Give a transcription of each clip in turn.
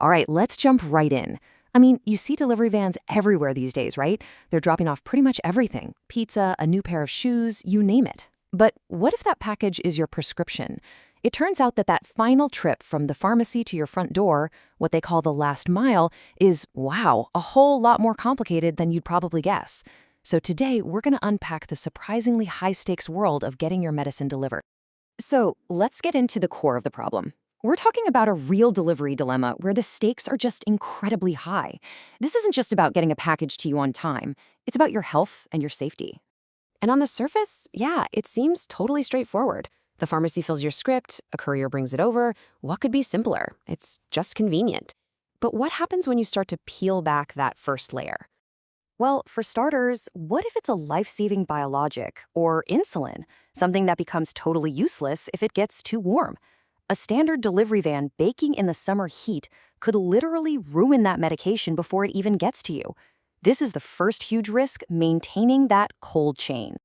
All right, let's jump right in. I mean, you see delivery vans everywhere these days, right? They're dropping off pretty much everything: pizza, a new pair of shoes, you name it. But what if that package is your prescription? It turns out that that final trip from the pharmacy to your front door, what they call the last mile, is, wow, a whole lot more complicated than you'd probably guess. So today, we're going to unpack the surprisingly high-stakes world of getting your medicine delivered. So let's get into the core of the problem. We're talking about a real delivery dilemma where the stakes are just incredibly high. This isn't just about getting a package to you on time. It's about your health and your safety. And on the surface, yeah, it seems totally straightforward. The pharmacy fills your script, a courier brings it over. What could be simpler? It's just convenient. But what happens when you start to peel back that first layer? Well, for starters, what if it's a life-saving biologic or insulin, something that becomes totally useless if it gets too warm? A standard delivery van baking in the summer heat could literally ruin that medication before it even gets to you. This is the first huge risk: maintaining that cold chain.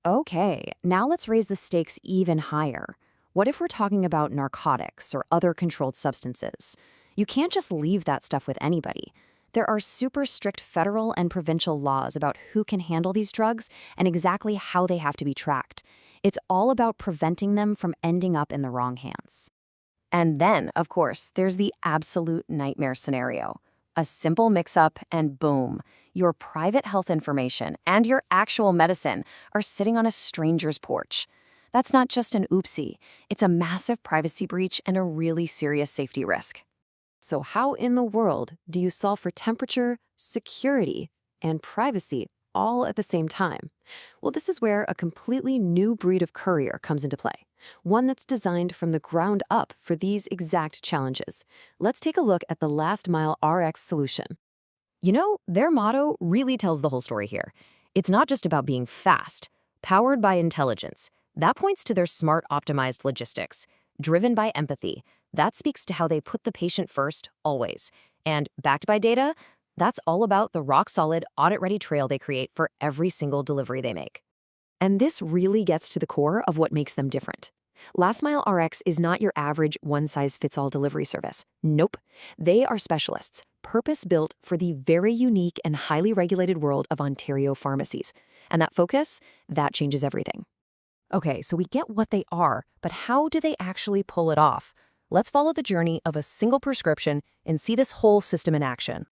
Okay, now let's raise the stakes even higher. What if we're talking about narcotics or other controlled substances? You can't just leave that stuff with anybody. There are super strict federal and provincial laws about who can handle these drugs and exactly how they have to be tracked. It's all about preventing them from ending up in the wrong hands. And then, of course, there's the absolute nightmare scenario. A simple mix-up and boom, your private health information and your actual medicine are sitting on a stranger's porch. That's not just an oopsie. It's a massive privacy breach and a really serious safety risk. So how in the world do you solve for temperature, security, and privacy all at the same time? Well, this is where a completely new breed of courier comes into play, one that's designed from the ground up for these exact challenges. Let's take a look at the LastMileRX solution. You know, their motto really tells the whole story here. It's not just about being fast, powered by intelligence. That points to their smart, optimized logistics, driven by empathy. That speaks to how they put the patient first, always. And backed by data, that's all about the rock-solid, audit-ready trail they create for every single delivery they make. And this really gets to the core of what makes them different. LastMileRX is not your average one-size-fits-all delivery service. Nope. They are specialists, purpose-built for the very unique and highly regulated world of Ontario pharmacies. And that focus, that changes everything. Okay, so we get what they are, but how do they actually pull it off? Let's follow the journey of a single prescription and see this whole system in action.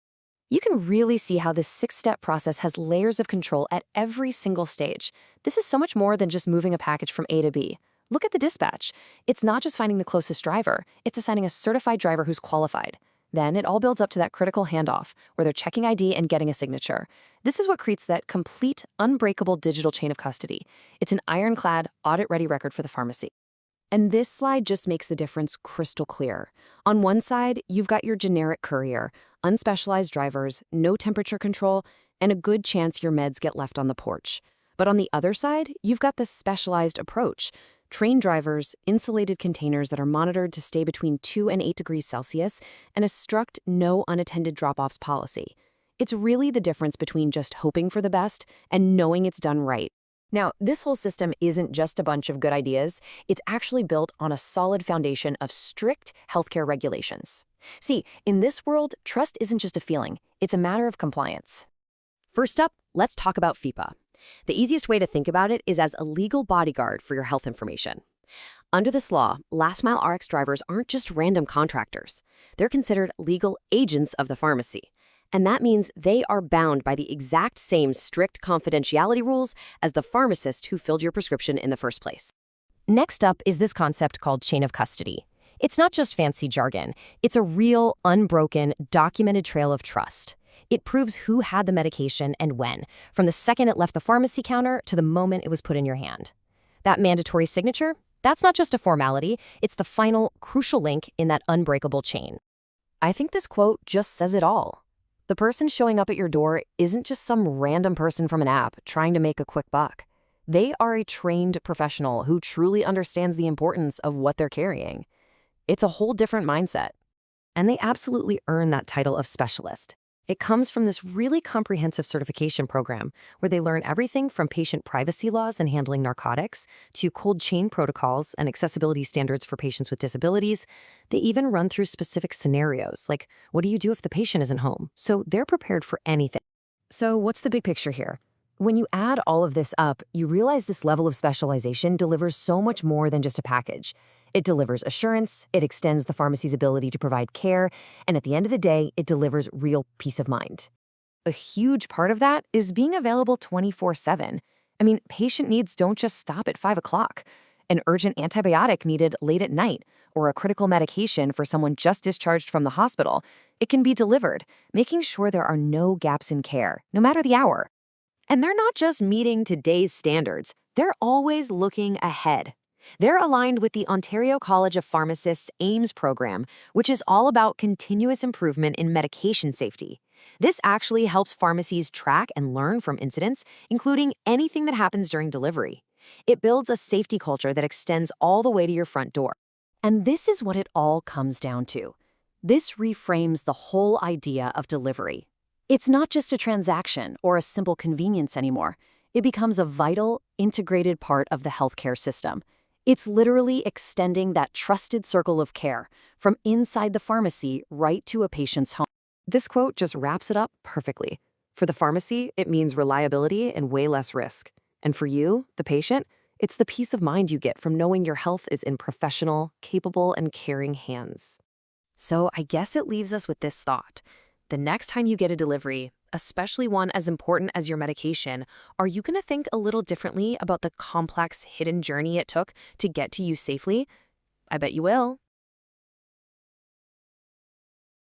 You can really see how this six-step process has layers of control at every single stage. This is so much more than just moving a package from A to B. Look at the dispatch. It's not just finding the closest driver, it's assigning a certified driver who's qualified. Then it all builds up to that critical handoff, where they're checking ID and getting a signature. This is what creates that complete, unbreakable digital chain of custody. It's an ironclad, audit-ready record for the pharmacy. And this slide just makes the difference crystal clear. On one side, you've got your generic courier, unspecialized drivers, no temperature control, and a good chance your meds get left on the porch. But on the other side, you've got the specialized approach. Trained drivers, insulated containers that are monitored to stay between 2 and 8 degrees Celsius, and a strict no unattended drop-offs policy. It's really the difference between just hoping for the best and knowing it's done right. Now, this whole system isn't just a bunch of good ideas. It's actually built on a solid foundation of strict healthcare regulations. See, in this world, trust isn't just a feeling. It's a matter of compliance. First up, let's talk about FIPA. The easiest way to think about it is as a legal bodyguard for your health information. Under this law, LastMileRX drivers aren't just random contractors. They're considered legal agents of the pharmacy. And that means they are bound by the exact same strict confidentiality rules as the pharmacist who filled your prescription in the first place. Next up is this concept called chain of custody. It's not just fancy jargon. It's a real, unbroken, documented trail of trust. It proves who had the medication and when, from the second it left the pharmacy counter to the moment it was put in your hand. That mandatory signature, that's not just a formality. It's the final, crucial link in that unbreakable chain. I think this quote just says it all. The person showing up at your door isn't just some random person from an app trying to make a quick buck. They are a trained professional who truly understands the importance of what they're carrying. It's a whole different mindset. And they absolutely earn that title of specialist. It comes from this really comprehensive certification program where they learn everything from patient privacy laws and handling narcotics to cold chain protocols and accessibility standards for patients with disabilities. They even run through specific scenarios, like what do you do if the patient isn't home? So they're prepared for anything. So what's the big picture here? When you add all of this up, you realize this level of specialization delivers so much more than just a package. It delivers assurance, it extends the pharmacy's ability to provide care, and at the end of the day, it delivers real peace of mind. A huge part of that is being available 24/7. I mean, patient needs don't just stop at 5 o'clock. An urgent antibiotic needed late at night, or a critical medication for someone just discharged from the hospital, it can be delivered, making sure there are no gaps in care, no matter the hour. And they're not just meeting today's standards, they're always looking ahead. They're aligned with the Ontario College of Pharmacists AIMS program, which is all about continuous improvement in medication safety. This actually helps pharmacies track and learn from incidents, including anything that happens during delivery. It builds a safety culture that extends all the way to your front door. And this is what it all comes down to. This reframes the whole idea of delivery. It's not just a transaction or a simple convenience anymore. It becomes a vital, integrated part of the healthcare system. It's literally extending that trusted circle of care from inside the pharmacy right to a patient's home. This quote just wraps it up perfectly. For the pharmacy, it means reliability and way less risk. And for you, the patient, it's the peace of mind you get from knowing your health is in professional, capable, and caring hands. So I guess it leaves us with this thought. The next time you get a delivery, especially one as important as your medication, are you going to think a little differently about the complex hidden journey it took to get to you safely? I bet you will.